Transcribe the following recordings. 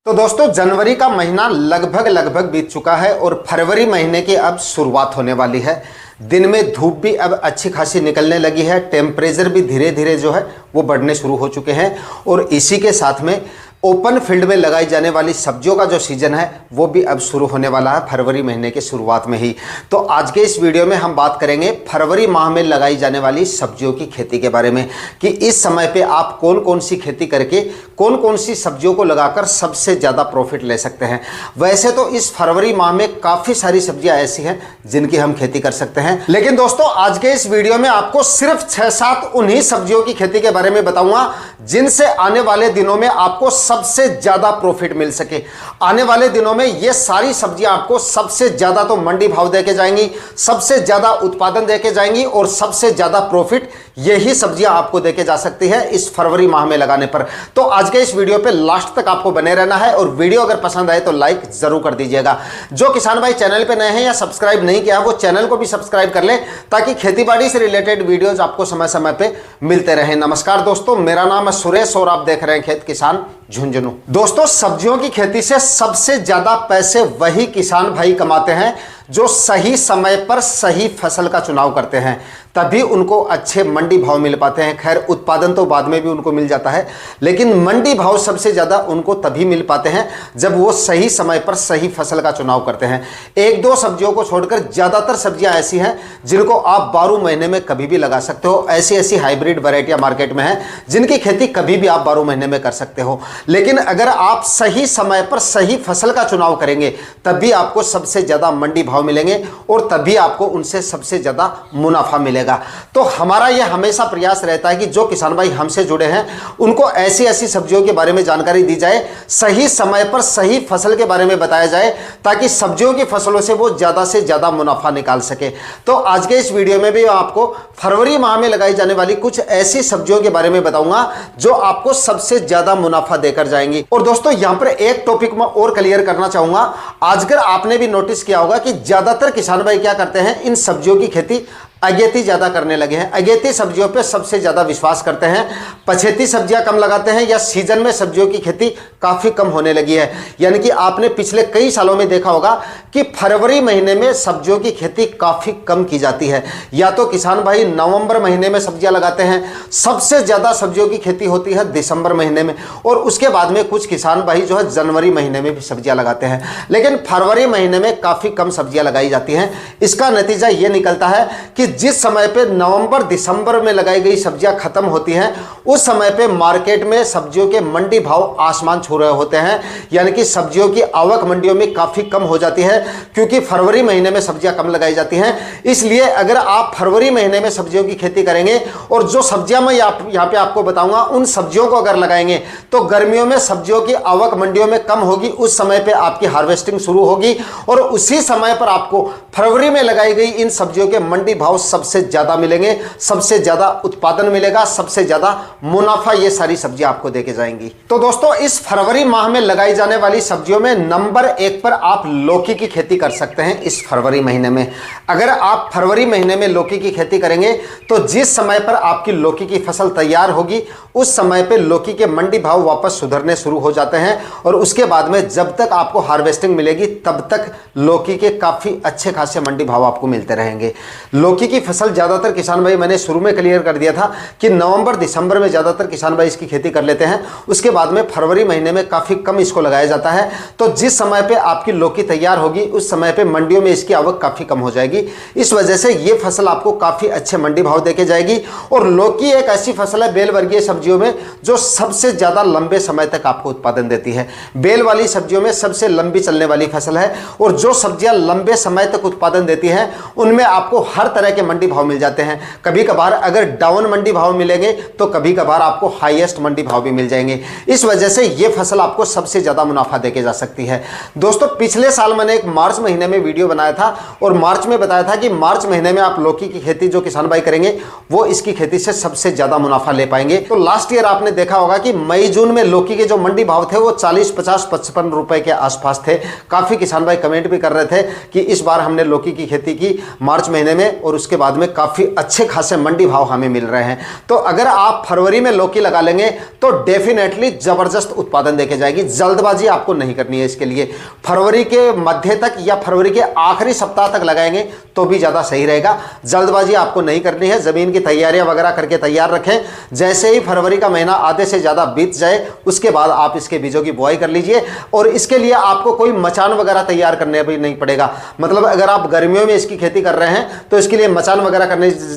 तो दोस्तों जनवरी का महीना लगभग बीत चुका है और फरवरी महीने की अब शुरुआत होने वाली है। दिन में धूप भी अब अच्छी खासी निकलने लगी है, टेम्परेचर भी धीरे धीरे जो है वो बढ़ने शुरू हो चुके हैं और इसी के साथ में ओपन फील्ड में लगाई जाने वाली सब्जियों का जो सीजन है वो भी अब शुरू होने वाला है फरवरी महीने के शुरुआत में ही। तो आज के इस वीडियो में हम बात करेंगे फरवरी माह में लगाई जाने वाली सब्जियों की खेती के बारे में कि इस समय पे आप कौन कौन सी खेती करके कौन कौन सी सब्जियों को लगाकर सबसे ज़्यादा प्रॉफिट ले सकते हैं। वैसे तो इस फरवरी माह में काफ़ी सारी सब्जियां ऐसी हैं जिनकी हम खेती कर सकते हैं, लेकिन दोस्तों आज के इस वीडियो में आपको सिर्फ 6-7 उन्हीं सब्जियों की खेती के बारे में बताऊंगा जिनसे आने वाले दिनों में आपको सबसे ज्यादा प्रॉफिट मिल सके। आने वाले दिनों में ये सारी सब्जियां आपको सबसे ज्यादा तो मंडी भाव देके जाएंगी, सबसे ज्यादा उत्पादन देके जाएंगी और सबसे ज्यादा प्रॉफिट यही सब्जियां आपको देके जा सकती है इस फरवरी माह में लगाने पर। तो आज के इस वीडियो पे लास्ट तक आपको बने रहना है और वीडियो अगर पसंद आए तो लाइक जरूर कर दीजिएगा। जो किसान भाई चैनल पे नए हैं या सब्सक्राइब नहीं किया वो चैनल को भी सब्सक्राइब कर ले ताकि खेतीबाड़ी से रिलेटेड वीडियोज आपको समय समय पे मिलते रहे। नमस्कार दोस्तों, मेरा नाम है सुरेश और आप देख रहे हैं खेत किसान झुंझुनू। दोस्तों सब्जियों की खेती से सबसे ज्यादा पैसे वही किसान भाई कमाते हैं जो सही समय पर सही फसल का चुनाव करते हैं, तभी उनको अच्छे मंडी भाव मिल पाते हैं। खैर उत्पादन तो बाद में भी उनको मिल जाता है, लेकिन मंडी भाव सबसे ज़्यादा उनको तभी मिल पाते हैं जब वो सही समय पर सही फसल का चुनाव करते हैं। एक दो सब्जियों को छोड़कर ज़्यादातर सब्जियां ऐसी हैं जिनको आप 12 महीने में कभी भी लगा सकते हो। ऐसी ऐसी हाइब्रिड वैरायटियां मार्केट में हैं जिनकी खेती कभी भी आप 12 महीने में कर सकते हो, लेकिन अगर आप सही समय पर सही फसल का चुनाव करेंगे तभी आपको सबसे ज़्यादा मंडी भाव मिलेंगे और तभी आपको उनसे सबसे ज़्यादा मुनाफा मिलेगा। तो हमारा यह हमेशा प्रयास रहता है कि जो किसान भाई हमसे जुड़े हैं उनको ऐसी ऐसी सब्जियों के बारे में जानकारी दी जाए, सही समय पर सही फसल के बारे में बताया जाए ताकि सब्जियों की फसलों से वो ज़्यादा से ज़्यादा मुनाफा निकाल सके। तो आज के इस वीडियो में भी आपको फरवरी माह में लगाई जाने वाली कुछ ऐसी सब्जियों के बारे में बताऊंगा जो आपको सबसे ज़्यादा मुनाफा देकर जाएंगी। और दोस्तों यहाँ पर एक टॉपिक मैं और क्लियर करना चाहूंगा। आजकल आपने भी नोटिस किया होगा कि ज़्यादातर किसान भाई क्या करते हैं, इन सब्जियों की खेती अगेती ज़्यादा करने लगे हैं। अगेती सब्जियों पे सबसे ज़्यादा विश्वास करते हैं, पछेती सब्जियां कम लगाते हैं या सीजन में सब्जियों की खेती काफ़ी कम होने लगी है। यानी कि आपने पिछले कई सालों में देखा होगा कि फरवरी महीने में सब्जियों की खेती काफ़ी कम की जाती है। या तो किसान भाई नवंबर महीने में सब्जियां लगाते हैं, सबसे ज़्यादा सब्जियों की खेती होती है दिसंबर महीने में, और उसके बाद में कुछ किसान भाई जो है जनवरी महीने में भी सब्जियां लगाते हैं, लेकिन फरवरी महीने में काफ़ी कम सब्जियां लगाई जाती हैं। इसका नतीजा ये निकलता है कि जिस समय पे नवंबर दिसंबर में लगाई गई सब्जियां खत्म होती हैं उस समय पे मार्केट में सब्जियों के मंडी भाव आसमान छू रहे होते हैं। यानी कि सब्जियों की आवक मंडियों में काफ़ी कम हो जाती है क्योंकि फरवरी महीने में सब्जियां कम लगाई जाती हैं। इसलिए अगर आप फरवरी महीने में सब्जियों की खेती करेंगे और जो सब्जियां मैं यहाँ पे आपको बताऊंगा उन सब्जियों को अगर लगाएंगे तो गर्मियों में सब्जियों की आवक मंडियों में कम होगी, उस समय पे आपकी हार्वेस्टिंग शुरू होगी और उसी समय पर आपको फरवरी में लगाई गई इन सब्जियों के मंडी भाव सबसे ज्यादा मिलेंगे, सबसे ज्यादा उत्पादन मिलेगा, सबसे ज्यादा मुनाफा ये सारी सब्जियां आपको देके जाएंगी। तो दोस्तों इस फरवरी माह में लगाई जाने वाली सब्जियों में नंबर 1 पर आप लौकी की खेती कर सकते हैं। इस फरवरी महीने में अगर आप फरवरी महीने में लौकी की खेती करेंगे तो जिस समय पर आपकी लौकी की फसल तैयार होगी उस समय पे लौकी के मंडी भाव वापस सुधरने शुरू हो जाते हैं और उसके बाद में जब तक आपको हार्वेस्टिंग मिलेगी तब तक लौकी के काफी अच्छे खासे मंडी भाव आपको मिलते रहेंगे। लौकी की फसल ज़्यादातर किसान भाई, मैंने शुरू में क्लियर कर दिया था कि नवंबर दिसंबर में ज़्यादातर किसान भाई इसकी खेती कर लेते हैं, उसके बाद में फरवरी महीने में काफ़ी कम इसको लगाया जाता है। तो जिस समय पे आपकी लौकी तैयार होगी उस समय पे मंडियों में इसकी आवक काफ़ी कम हो जाएगी। इस वजह से ये फसल आपको काफ़ी अच्छे मंडी भाव देके जाएगी। और लौकी एक ऐसी फसल है बेल वर्गीय सब्जियों में जो सबसे ज़्यादा लंबे समय तक आपको उत्पादन देती है। बेल वाली सब्जियों में सबसे लंबी चलने वाली फसल है और जो सब्जियां लंबे समय तक उत्पादन देती हैं उनमें आपको हर तरह के मंडी भाव मिल जाते हैं। कभी कभार अगर डाउन मंडी भाव मिलेंगे तो कभी कभार आपको हाईएस्ट मंडी भाव भी मिल जाएंगे। इस वजह से ये फसल आपको सबसे ज़्यादा मुनाफा देके जा सकती है। दोस्तों पिछले साल मैंने एक मार्च महीने में वीडियो बनाया था और मार्च में बताया था कि मार्च महीने में आप लौकी की खेती जो किसान भाई करेंगे वो इसकी खेती से सबसे ज़्यादा मुनाफा ले पाएंगे। तो लास्ट ईयर आपने देखा होगा कि मई जून में लौकी के जो मंडी भाव थे वो 40, 50, 55 रुपए के आसपास थे। काफ़ी किसान भाई कमेंट भी कर रहे थे कि इस बार हमने लौकी की खेती की मार्च महीने में और उसके बाद में काफ़ी अच्छे खासे मंडी भाव हमें मिल रहे हैं। तो अगर आप फरवरी फरवरी में लौकी लगा लेंगे तो डेफिनेटली जबरदस्त उत्पादन देके जाएगी। जल्दबाजी आपको नहीं करनी है इसके लिए। फरवरी के मध्य तक या फरवरी के आखिरी सप्ताह तक लगाएंगे तो भी ज़्यादा सही रहेगा। जल्दबाजी आपको नहीं करनी है। ज़मीन की तैयारियां वगैरह करके तैयार रखें। जैसे ही फरवरी का महीना आधे से ज़्यादा बीत जाए उसके बाद आप इसके बीजों की बुआई कर लीजिए। और इसके लिए आपको कोई मचान वगैरह तैयार करने भी नहीं पड़ेगा। मतलब अगर आप गर्मियों में इसकी खेती कर रहे हैं तो इसके लिए मचान वगैरह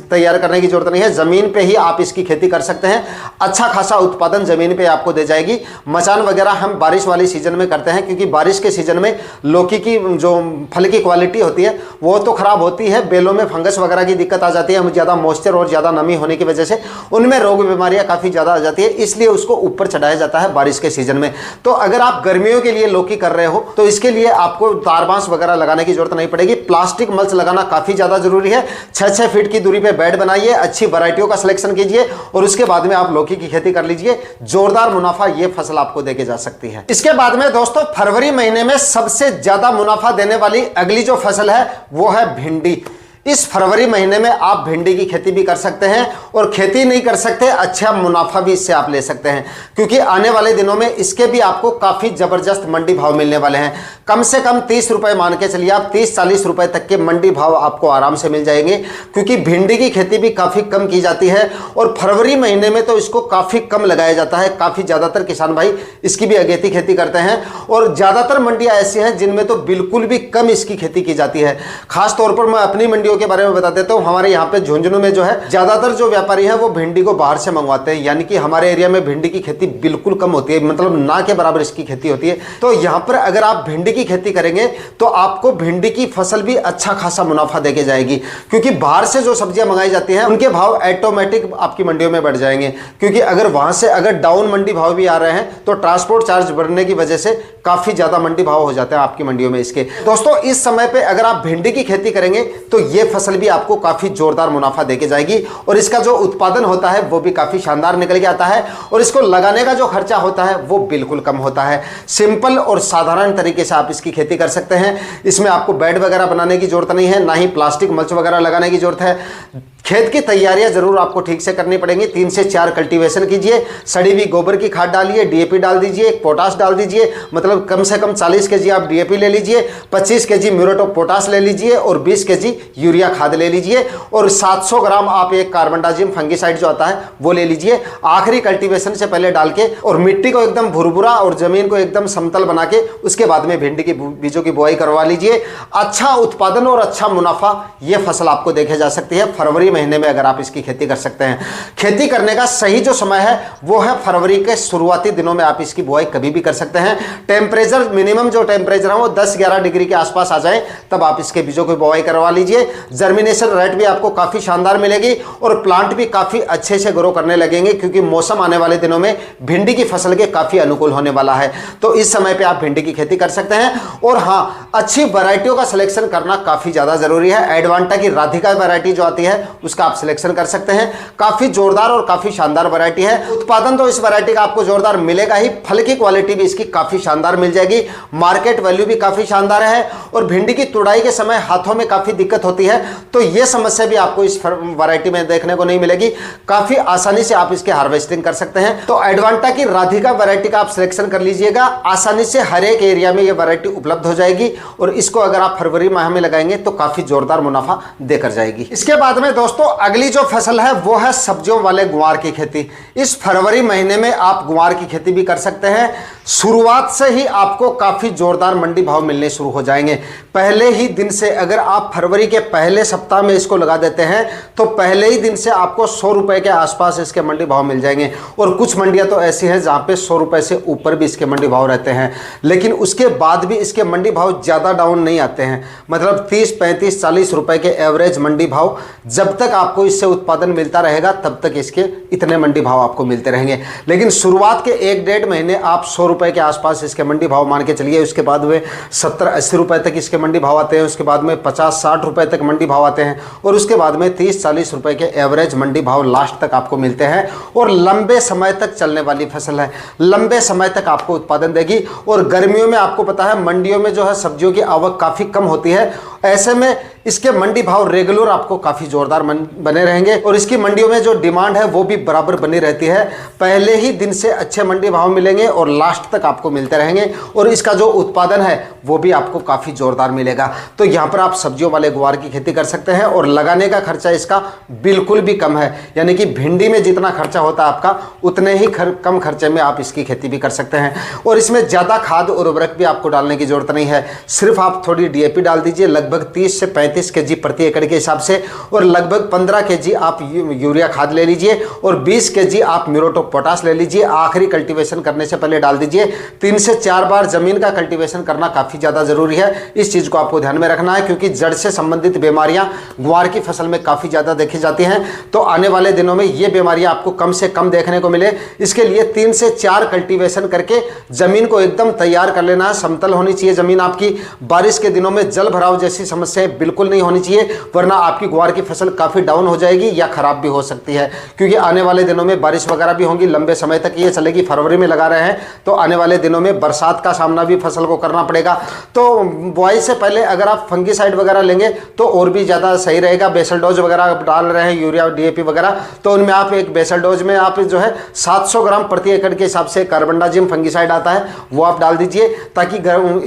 तैयार करने की जरूरत नहीं है। ज़मीन पे ही आप इसकी खेती कर सकते हैं। अच्छा खासा उत्पादन ज़मीन पे आपको दे जाएगी। मचान वगैरह हम बारिश वाली सीजन में करते हैं क्योंकि बारिश के सीजन में लौकी की जो फल की क्वालिटी होती है वो तो खराब होती है, बेलों में फंगस वगैरह की दिक्कत आ जाती है, ज़्यादा मॉइस्चर और ज़्यादा नमी होने की वजह से उनमें रोग बीमारियां काफ़ी ज़्यादा आ जाती है, इसलिए उसको ऊपर चढ़ाया जाता है बारिश के सीजन में। तो अगर आप गर्मियों के लिए लौकी कर रहे हो तो इसके लिए आपको तार बांस वगैरह लगाने की जरूरत नहीं पड़ेगी। प्लास्टिक मल्च लगाना काफ़ी ज़्यादा जरूरी है। 6-6 फीट की दूरी पर बेड बनाइए, अच्छी वैरायटियों का सिलेक्शन कीजिए और उसके बाद में आप लौकी की खेती कर लीजिए। जोरदार मुनाफा ये फसल आपको देके जा सकती है। इसके बाद में दोस्तों फरवरी महीने में सबसे ज्यादा मुनाफा देने वाली अगली जो फसल है वो है भिंडी। इस फरवरी महीने में आप भिंडी की खेती भी कर सकते हैं और खेती नहीं कर सकते अच्छा मुनाफा भी इससे आप ले सकते हैं क्योंकि आने वाले दिनों में इसके भी आपको काफ़ी ज़बरदस्त मंडी भाव मिलने वाले हैं। कम से कम 30 रुपये मान के चलिए आप 30-40 रुपये तक के मंडी भाव आपको आराम से मिल जाएंगे क्योंकि भिंडी की खेती भी काफ़ी कम की जाती है और फरवरी महीने में तो इसको काफ़ी कम लगाया जाता है। काफ़ी ज़्यादातर किसान भाई इसकी भी अगेती खेती करते हैं और ज़्यादातर मंडियाँ ऐसी हैं जिनमें तो बिल्कुल भी कम इसकी खेती की जाती है। खासतौर पर मैं अपनी मंडियों के बारे में बता देता हूं। हमारे यहाँ पे झुंझुनू में जो है ज्यादातर जो व्यापारी है वो भिंडी को बाहर से मंगवाते हैं, यानी कि हमारे एरिया में भिंडी की खेती बिल्कुल कम होती है, मतलब ना के बराबर इसकी खेती होती है। तो यहाँ पर अगर आप भिंडी की खेती करेंगे तो आपको भिंडी की फसल भी अच्छा खासा मुनाफा देके जाएगी क्योंकि बाहर से जो सब्जियां मंगाई जाती हैं उनके भाव ऑटोमेटिक आपकी मंडियों में बढ़ जाएंगे क्योंकि अगर वहां से अगर डाउन मंडी भाव भी आ रहे हैं तो ट्रांसपोर्ट चार्ज बढ़ने की वजह से काफी ज्यादा मंडी भाव हो जाते हैं आपकी मंडियों में इसके। दोस्तों इस समय पे अगर आप भिंडी की खेती करेंगे तो ये फसल भी आपको काफी जोरदार मुनाफा देके जाएगी और इसका जो उत्पादन होता है वो भी काफी शानदार निकल के आता है और इसको लगाने का जो खर्चा होता है वो बिल्कुल कम होता है। सिंपल और साधारण तरीके से आप इसकी खेती कर सकते हैं। इसमें आपको बेड वगैरह बनाने की जरूरत नहीं है, ना ही प्लास्टिक मल्च वगैरह लगाने की जरूरत है। खेत की तैयारियां जरूर आपको ठीक से करनी पड़ेंगी। 3 से 4 कल्टीवेशन कीजिए, सड़ी हुई गोबर की खाद डालिए, डीएपी डाल दीजिए, पोटाश डाल दीजिए, मतलब कम से कम 40 केजी आप डीएपी ले लीजिए, 25 केजी म्यूरेट ऑफ पोटाश ले लीजिए और 20 केजी यूरिया खाद ले लीजिए और 700 ग्राम आप एक कार्बनडाजिम फंगीसाइड जो आता है वो ले लीजिए। आखिरी कल्टीवेशन से पहले डाल के और मिट्टी को एकदम भुरभुरा और जमीन को एकदम समतल बना के उसके बाद में भिंडी की बीजों की बुआई करवा लीजिए। अच्छा उत्पादन और अच्छा मुनाफा ये फसल आपको देखे जा सकती है फरवरी महीने में अगर आप इसकी खेती कर सकते हैं। खेती करने का सही जो समय है वो है फरवरी के शुरुआती दिनों में आप इसकी बुआई कभी भी कर सकते हैं। टेम्परेचर मिनिमम जो टेम्परेचर है वो 10-11 डिग्री के आसपास आ जाए तब आप इसके बीजों की बुआई करवा लीजिए। जर्मिनेशन रेट भी आपको काफी शानदार मिलेगी और प्लांट भी काफी अच्छे से ग्रो करने लगेंगे क्योंकि मौसम आने वाले दिनों में भिंडी की फसल के काफी अनुकूल होने वाला है। तो इस समय पे आप भिंडी की खेती कर सकते हैं और हाँ, अच्छी वैरायटियों का सिलेक्शन करना काफी ज्यादा जरूरी है। एडवांटा की राधिका वैरायटी जो आती है उसका आप सिलेक्शन कर सकते हैं। काफी जोरदार और काफी शानदार वैरायटी है। उत्पादन तो इस वैरायटी का आपको जोरदार मिलेगा ही, फल की क्वालिटी भी इसकी काफी शानदार मिल जाएगी, मार्केट वैल्यू भी काफी शानदार है और भिंडी की तुड़ाई के समय हाथों में काफी दिक्कत होती है तो यह समस्या भी आपको इस वैरायटी में देखने को नहीं मिलेगी। काफी आसानी से आप इसके हार्वेस्टिंग कर सकते हैं। तो एडवांटा की राधिका वैरायटी का आप सिलेक्शन कर लीजिएगा। आसानी से हर एक एरिया में यह वैरायटी उपलब्ध हो जाएगी और इसको अगर आप फरवरी माह में लगाएंगे तो काफी जोरदार मुनाफा देकर जाएगी। इसके बाद में दोस्तों अगली जो फसल है वो है सब्जियों वाले गुआर की खेती। इस फरवरी महीने में आप गुआर की खेती भी कर सकते हैं। शुरुआत से ही आपको काफी जोरदार मंडी भाव मिलने शुरू हो जाएंगे। पहले ही दिन से अगर आप फरवरी के पहले सप्ताह में इसको लगा देते हैं तो पहले ही दिन से आपको 100 रुपए के आसपास इसके मंडी भाव मिल जाएंगे और कुछ मंडियां तो ऐसी हैं जहां पे 100 रुपए से ऊपर भी इसके मंडी भाव रहते हैं, लेकिन उसके बाद भी इसके मंडी भाव ज्यादा डाउन नहीं आते हैं। मतलब 30, 35, 40 रुपए के एवरेज मंडी भाव जब तक आपको इससे उत्पादन मिलता रहेगा तब तक इसके इतने मंडी भाव आपको मिलते रहेंगे। लेकिन शुरुआत के 1-1.5 महीने आप 100 रुपए के आसपास इसके मंडी भाव मान के चलिए। उसके बाद में 70-80 रुपए तक इसके मंडी भाव आते हैं, उसके बाद में 50-60 रुपए तक मंडी भाव आते हैं और उसके बाद में 30-40 रुपए के एवरेज मंडी भाव लास्ट तक आपको मिलते हैं और लंबे समय तक चलने वाली फसल है, लंबे समय तक आपको उत्पादन देगी। और गर्मियों में आपको पता है मंडियों में जो है सब्जियों की आवक काफी कम होती है। ऐसे में इसके मंडी भाव रेगुलर आपको काफी जोरदार बने रहेंगे और इसकी मंडियों में जो डिमांड है वो भी बराबर बनी रहती है। पहले ही दिन से अच्छे मंडी भाव मिलेंगे और लास्ट तक आपको मिलते रहेंगे और इसका जो उत्पादन है वो भी आपको काफी जोरदार मिलेगा। तो यहाँ पर आप सब्जियों वाले ग्वार की खेती कर सकते हैं और लगाने का खर्चा इसका बिल्कुल भी कम है, यानी कि भिंडी में जितना खर्चा होता है आपका उतने ही कम खर्चे में आप इसकी खेती भी कर सकते हैं। और इसमें ज्यादा खाद और उर्वरक भी आपको डालने की जरूरत नहीं है, सिर्फ आप थोड़ी डीएपी डाल दीजिए लगभग 30 से 35 केजी प्रति एकड़ के हिसाब से और लगभग 15 केजी आप यूरिया खाद ले लीजिए और 20 केजी आप म्यूरेट ऑफ पोटाश ले लीजिए। आखिरी कल्टीवेशन करने से पहले डाल दीजिए। 3 से 4 बार जमीन का कल्टीवेशन करना काफी ज्यादा जरूरी है, इस चीज को आपको ध्यान में रखना है क्योंकि जड़ से संबंधित बीमारियां ग्वार की फसल में काफी ज्यादा देखी जाती हैं। तो आने वाले दिनों में ये बीमारियां आपको कम से कम देखने को मिले, इसके लिए 3 से 4 कल्टीवेशन करके जमीन को एकदम तैयार कर लेना है। समतल होनी चाहिए जमीन आपकी, बारिश के दिनों में जल भराव जैसी समस्याएं बिल्कुल नहीं होनी चाहिए, वरना आपकी ग्वार की फसल काफी डाउन हो जाएगी या खराब भी हो सकती है। क्योंकि आने वाले दिनों में बारिश वगैरह भी होंगी, लंबे समय तक ये चलेगी। फरवरी में लगा रहे हैं तो आने वाले दिनों में बरसात का सामना भी फसल को करना पड़ेगा। तो बुआई से पहले अगर आप फंगीसाइड वगैरह लेंगे तो और भी ज़्यादा सही रहेगा। बेसल डोज वगैरह डाल रहे हैं यूरिया डीएपी वगैरह, तो उनमें आप एक बेसल डोज में आप जो है 700 ग्राम प्रति एकड़ के हिसाब से कार्बनडाजिम फंगीसाइड आता है वो आप डाल दीजिए ताकि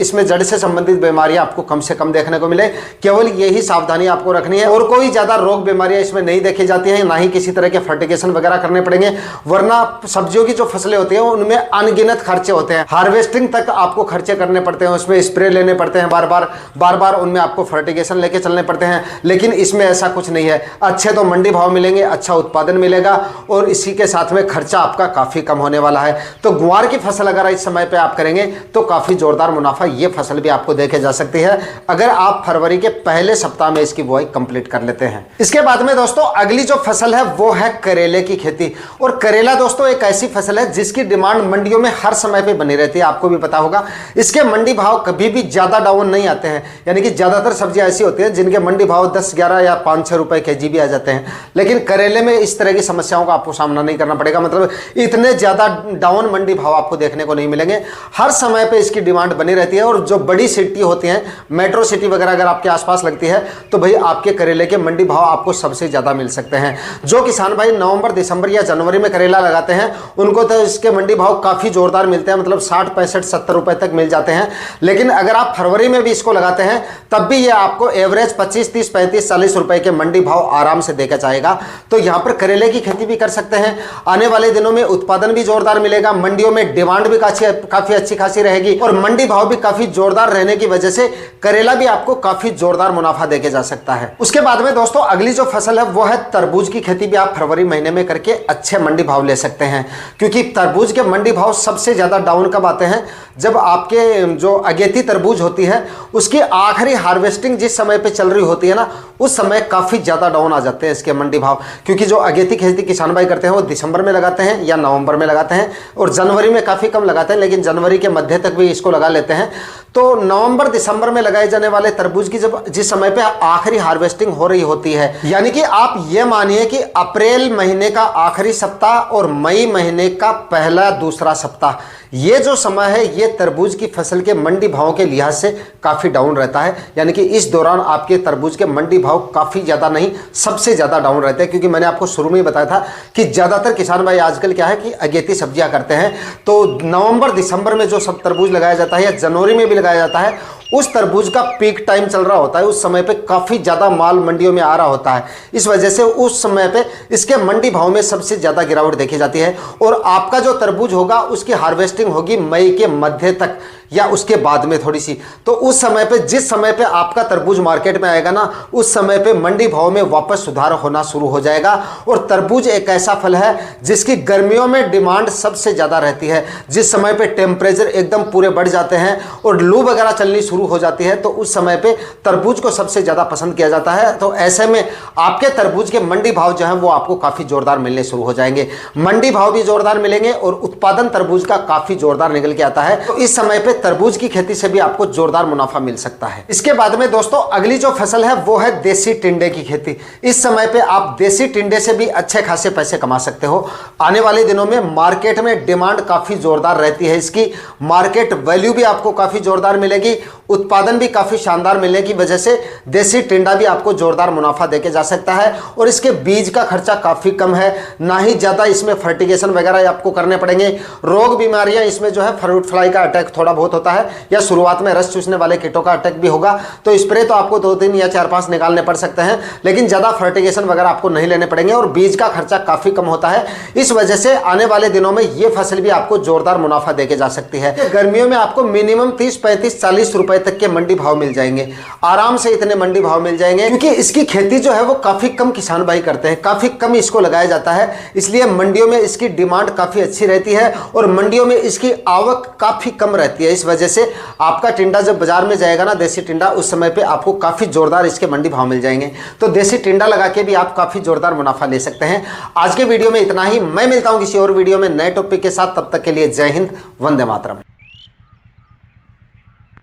इसमें जड़ से संबंधित बीमारियां आपको कम से कम देखने को मिले। केवल यही सावधानी आपको रखनी है और कोई ज़्यादा रोग बीमारियां इसमें नहीं देखी जाती हैं, ना ही किसी तरह के फर्टिगेशन वगैरह करने पड़ेंगे, वरना सब्जियों की जो फसलें होती हैं उनमें अनगिनत खर्चे होते हैं। हार्वेस्टिंग तक आपको खर्चे करने पड़ते हैं, उसमें स्प्रे लेने पड़ते हैं बार बार उनमें आपको फर्टिगेशन लेके चलने पड़ते हैं, लेकिन इसमें ऐसा कुछ नहीं है। अच्छे तो मंडी भाव मिलेंगे, अच्छा उत्पादन मिलेगा और इसी के साथ में खर्चा आपका काफी कम होने वाला है। तो ग्वार की फसल अगर इस समय पे आप करेंगे तो काफी जोरदार मुनाफा ये फसल भी आपको देखे जा सकती है अगर आप फरवरी के पहले सप्ताह में इसकी बुआई कंप्लीट कर लेते हैं। इसके बाद में दोस्तों अगली जो फसल है वो है करेले की खेती। और करेला दोस्तों एक ऐसी फसल है जिसकी डिमांड मंडियों में हर समय पे बनी रहती है, आपको भी पता होगा। इसके मंडी भाव कभी भी ज्यादा डाउन नहीं आते हैं, यानी कि ज्यादातर सब्जियां ऐसी होती हैं जिनके मंडी भाव 10-11 या 5-6 रुपए केजी भी आ जाते हैं, लेकिन करेले में इस तरह की समस्याओं का आपको सामना नहीं करना पड़ेगा। मतलब इतने ज्यादा डाउन मंडी भाव आपको देखने को नहीं मिलेंगे, हर समय पे इसकी डिमांड बनी रहती है। और जो बड़ी सिटी होती हैं, मेट्रो सिटी वगैरह अगर आपके आसपास लगती है तो भाई आपके करेले के मंडी भाव आपको सबसे ज्यादा मिल सकते हैं। जो किसान भाई नवंबर, दिसंबर या जनवरी में करेला लगाते हैं उनको तो इसके मंडी भाव काफी जोरदार मिलते हैं, मतलब 60, 65, 70 रुपए तक मिल जाते हैं। लेकिन अगर आप फरवरी में भी इसको लगाते हैं तब भी ये आपको एवरेज 25, 30, 35, 40 रुपए के मंडी भाव आराम से देकर जाएगा। तो यहाँ पर करेले की खेती भी कर सकते हैं। आने वाले दिनों में उत्पादन भी जोरदार मिलेगा, मंडियों में डिमांड भी काफी अच्छी खासी रहेगी और मंडी भाव भी काफी जोरदार रहने की वजह से करेला भी आपको काफी जोरदार मुनाफा देके जा सकता है। उसके बाद में दोस्तों अगली जो फसल है वो है तरबूज की खेती भी आप फरवरी महीने में करके अच्छे मंडी भाव ले सकते हैं, क्योंकि तरबूज के मंडी भाव सबसे ज्यादा डाउन कब आते हैं, जब आपके जो अगेती तरबूज होती है उसकी आखिरी हार्वेस्टिंग जिस समय पे चल रही होती है ना, उस समय काफी ज्यादा डाउन आ जाते हैं इसके मंडी भाव। क्योंकि जो अगेती खेती किसान भाई करते हैं वो दिसंबर में लगाते हैं या नवंबर में लगाते हैं और जनवरी में काफी कम लगाते हैं, लेकिन जनवरी के मध्य तक भी इसको लगा लेते हैं। तो नवंबर दिसंबर में लगाए जाने वाले तरबूज की जब जिस समय पे आखिरी हार्वेस्टिंग हो रही होती है, यानी कि आप ये मानिए कि अप्रैल महीने का आखिरी सप्ताह और मई महीने का पहला दूसरा सप्ताह, ये जो समय है ये तरबूज की फसल के मंडी भावों के लिहाज से काफी डाउन रहता है। यानी कि इस दौरान आपके तरबूज के मंडी भाव काफी ज्यादा नहीं, सबसे ज्यादा डाउन रहते हैं। क्योंकि मैंने आपको शुरू में ही बताया था कि ज्यादातर किसान भाई आजकल क्या है कि अगेती सब्जियां करते हैं, तो नवंबर दिसंबर में जो सब तरबूज लगाया जाता है या जनवरी में भी लगाया जाता है, उस तरबूज का पीक टाइम चल रहा होता है, उस समय पे काफी ज्यादा माल मंडियों में आ रहा होता है। इस वजह से उस समय पे इसके मंडी भाव में सबसे ज्यादा गिरावट देखी जाती है। और आपका जो तरबूज होगा उसकी हार्वेस्टिंग होगी मई के मध्य तक या उसके बाद में थोड़ी सी, तो उस समय पे जिस समय पे आपका तरबूज मार्केट में आएगा ना, उस समय पे मंडी भाव में वापस सुधार होना शुरू हो जाएगा। और तरबूज एक ऐसा फल है जिसकी गर्मियों में डिमांड सबसे ज्यादा रहती है। जिस समय पे टेम्परेचर एकदम पूरे बढ़ जाते हैं और लू वगैरह चलनी शुरू हो जाती है, तो उस समय पे तरबूज को सबसे ज्यादा पसंद किया जाता है। तो ऐसे में आपके तरबूज के मंडी भाव जो है वो आपको काफी जोरदार मिलने शुरू हो जाएंगे, मंडी भाव भी जोरदार मिलेंगे और उत्पादन तरबूज का काफी जोरदार निकल के आता है। तो इस समय पे तरबूज की खेती से भी आपको जोरदार मुनाफा मिल सकता है। इसके बाद में दोस्तों अगली जो फसल है वो है देसी टिंडे की खेती। इस समय पे आप देसी टिंडे से भी अच्छे खासे पैसे कमा सकते हो। आने वाले दिनों में मार्केट में डिमांड काफी जोरदार रहती है, इसकी मार्केट वैल्यू भी आपको काफी जोरदार मिलेगी, उत्पादन भी काफी शानदार मिलने की वजह से देसी टिंडा भी आपको जोरदार मुनाफा देके जा सकता है। और इसके बीज का खर्चा काफी कम है, ना ही ज्यादा इसमें फर्टिगेशन वगैरह आपको करने पड़ेंगे। रोग बीमारियां इसमें जो है फ्रूट फ्लाई का अटैक थोड़ा बहुत होता है, या शुरुआत में रस चूसने वाले कीटों का अटैक भी होगा, तो स्प्रे तो आपको 2-3 या 4-5 निकालने पड़ सकते हैं, लेकिन ज्यादा फर्टिगेशन वगैरह आपको नहीं लेने पड़ेंगे और बीज का खर्चा काफी कम होता है। इस वजह से आने वाले दिनों में ये फसल भी आपको जोरदार मुनाफा देके जा सकती है। गर्मियों में आपको मिनिमम 30, 35, 40 रुपए तक के मंडी भाव मिल जाएंगे, आराम से इतने मंडी भाव मिल जाएंगे, क्योंकि इसकी खेती जो है वो काफी कम किसान भाई करते हैं, काफी कम इसको लगाया जाता है, इसलिए मंडियों में इसकी डिमांड काफी अच्छी रहती है और मंडियों में इसकी आवक काफी कम रहती है। इस वजह से आपका टिंडा जब बाजार में जाएगा ना, देसी टिंडा, उस समय पे आपको काफी जोरदार इसके मंडी भाव मिल जाएंगे। तो देसी टिंडा लगा के भी आप काफी जोरदार मुनाफा ले सकते हैं। आज के वीडियो में इतना ही, मैं मिलता हूं किसी और वीडियो में नए टॉपिक के साथ, तब तक के लिए जय हिंद, वंदे मातरम।